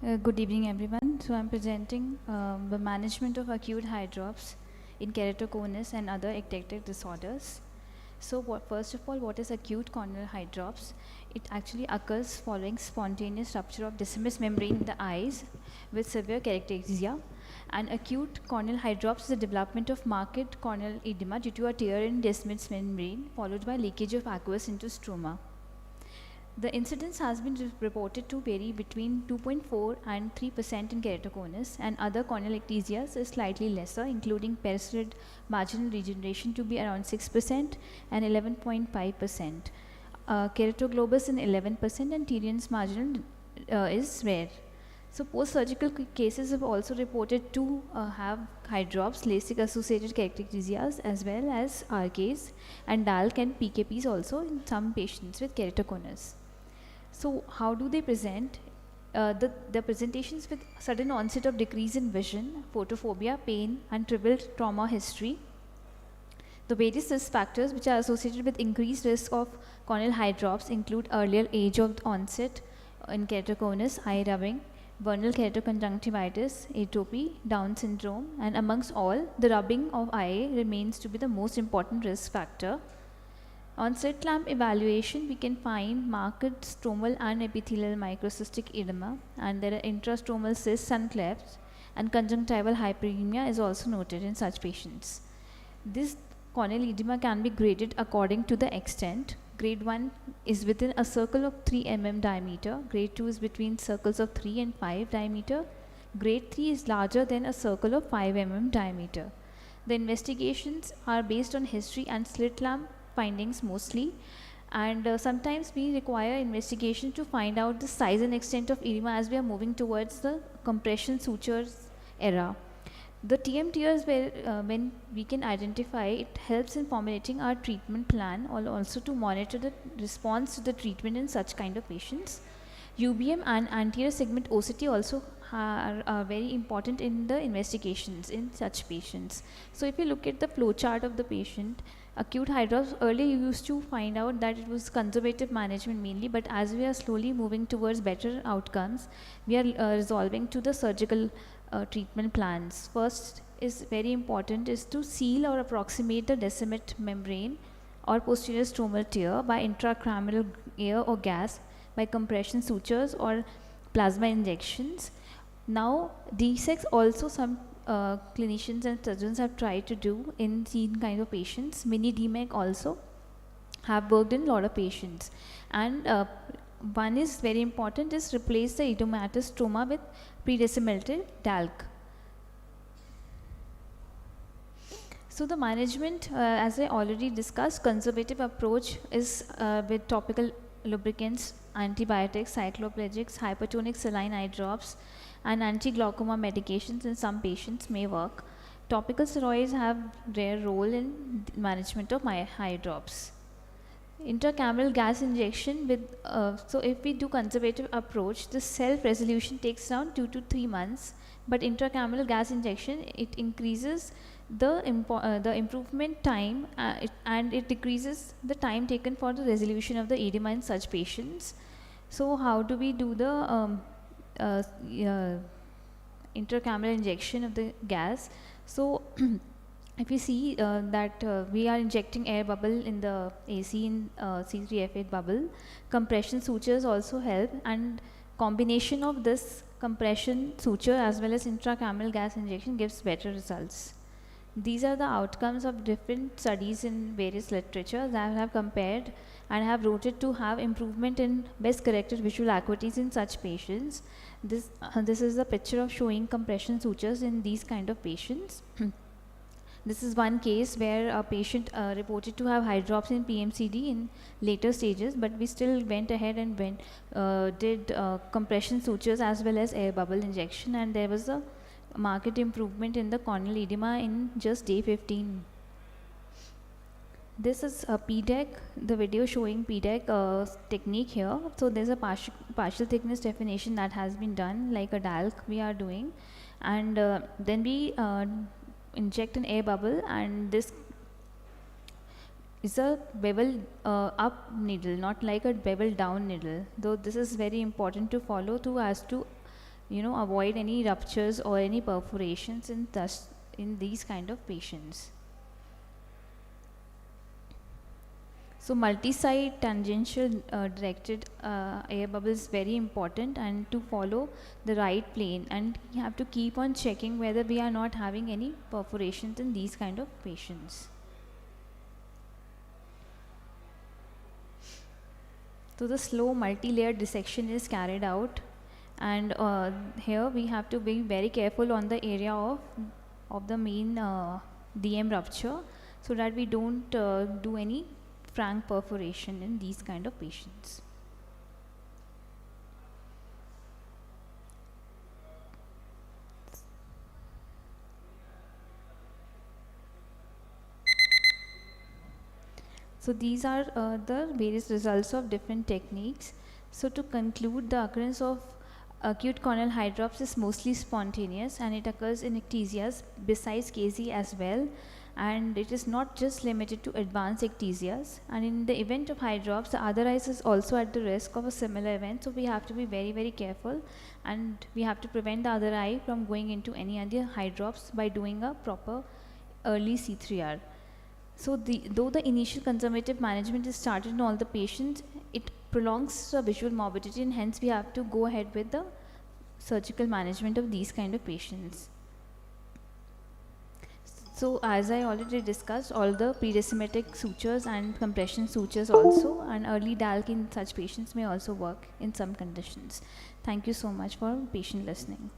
Good evening, everyone. So I'm presenting the management of acute eye drops in keratoconus and other ectatic disorders. So first of all, what is acute corneal eye drops? It actually occurs following spontaneous rupture of disseminous membrane in the eyes with severe keratoxia. And acute corneal eye drops is the development of marked corneal edema due to a tear in disseminous membrane followed by leakage of aqueous into stroma. The incidence has been reported to vary between 2.4 and 3% in keratoconus, and other corneal ectasias is slightly lesser, including pericyclic marginal regeneration to be around 6% and 11.5%. Keratoglobus in 11% and Tyrrhen's marginal is rare. So post-surgical cases have also reported to have eye drops, LASIK-associated keratoconus as well as RKs and DALK and PKPs also in some patients with keratoconus. So how do they present? The presentations with sudden onset of decrease in vision, photophobia, pain, and trivial trauma history. The various risk factors which are associated with increased risk of corneal eye drops include earlier age of onset in keratoconus, eye rubbing, vernal keratoconjunctivitis, atopy, Down syndrome, and amongst all, the rubbing of eye remains to be the most important risk factor. On slit lamp evaluation, we can find marked stromal and epithelial microcystic edema, and there are intrastromal cysts and clefts, and conjunctival hyperemia is also noted in such patients. This corneal edema can be graded according to the extent. Grade 1 is within a circle of 3 mm diameter, grade 2 is between circles of 3 and 5 diameter, grade 3 is larger than a circle of 5 mm diameter. The investigations are based on history and slit lamp findings mostly, and sometimes we require investigation to find out the size and extent of edema as we are moving towards the compression sutures era. The TMTers where when we can identify, it helps in formulating our treatment plan or also to monitor the response to the treatment in such kind of patients. UBM and anterior segment OCT also are very important in the investigations in such patients. So if you look at the flow chart of the patient, acute eye drops, earlier you used to find out that it was conservative management mainly, but as we are slowly moving towards better outcomes, we are resolving to the surgical treatment plans. First is very important is to seal or approximate the disseminate membrane or posterior stromal tear by intracranial air or gas, by compression sutures or plasma injections. Now DSEX also some clinicians and surgeons have tried to do in these kind of patients. Mini DMEC also have worked in a lot of patients, and one is very important is replace the edematous stroma with predisseminated DALK. So the management, as I already discussed, conservative approach is with topical lubricants, antibiotics, cycloplegics, hypertonic saline eye drops, and anti-glaucoma medications in some patients may work. Topical steroids have rare role in management of eye drops. Intracameral gas injection with, so if we do conservative approach, the self resolution takes around 2 to 3 months, but intracameral gas injection, it increases the improvement time and it decreases the time taken for the resolution of the edema in such patients. So how do we do the intracameral injection of the gas? So if we see that we are injecting air bubble in the AC in C3F8 bubble, compression sutures also help, and combination of this compression suture as well as intracameral gas injection gives better results. These are the outcomes of different studies in various literature that I have compared and have noted to have improvement in best corrected visual acuities in such patients. This is a picture of showing compression sutures in these kind of patients. This is one case where a patient reported to have eye drops in PMCD in later stages, but we still went ahead and did compression sutures as well as air bubble injection, and there was a marked improvement in the corneal edema in just day 15. This is a PDEC, the video showing PDEC technique here. So there's a partial thickness definition that has been done like a DALK we are doing, and then we inject an air bubble, and this is a bevel up needle, not like a bevel down needle, though this is very important to follow to as to avoid any ruptures or any perforations in these kind of patients. So multi-site tangential directed air bubble is very important, and to follow the right plane, and you have to keep on checking whether we are not having any perforations in these kind of patients. So the slow multi-layer dissection is carried out, and here we have to be very careful on the area of the main DM rupture, so that we don't do any frank perforation in these kind of patients. So these are the various results of different techniques. So to conclude, the occurrence of acute corneal hydrops is mostly spontaneous, and it occurs in ectasias besides KZ as well, and it is not just limited to advanced ectasias. And in the event of hydrops, the other eyes is also at the risk of a similar event, so we have to be very, very careful, and we have to prevent the other eye from going into any other hydrops by doing a proper early C3R. So though the initial conservative management is started in all the patients, it prolongs the visual morbidity, and hence we have to go ahead with the surgical management of these kind of patients. So as I already discussed, all the pre-decimetric sutures and compression sutures also, and early DALC in such patients may also work in some conditions. Thank you so much for patient listening.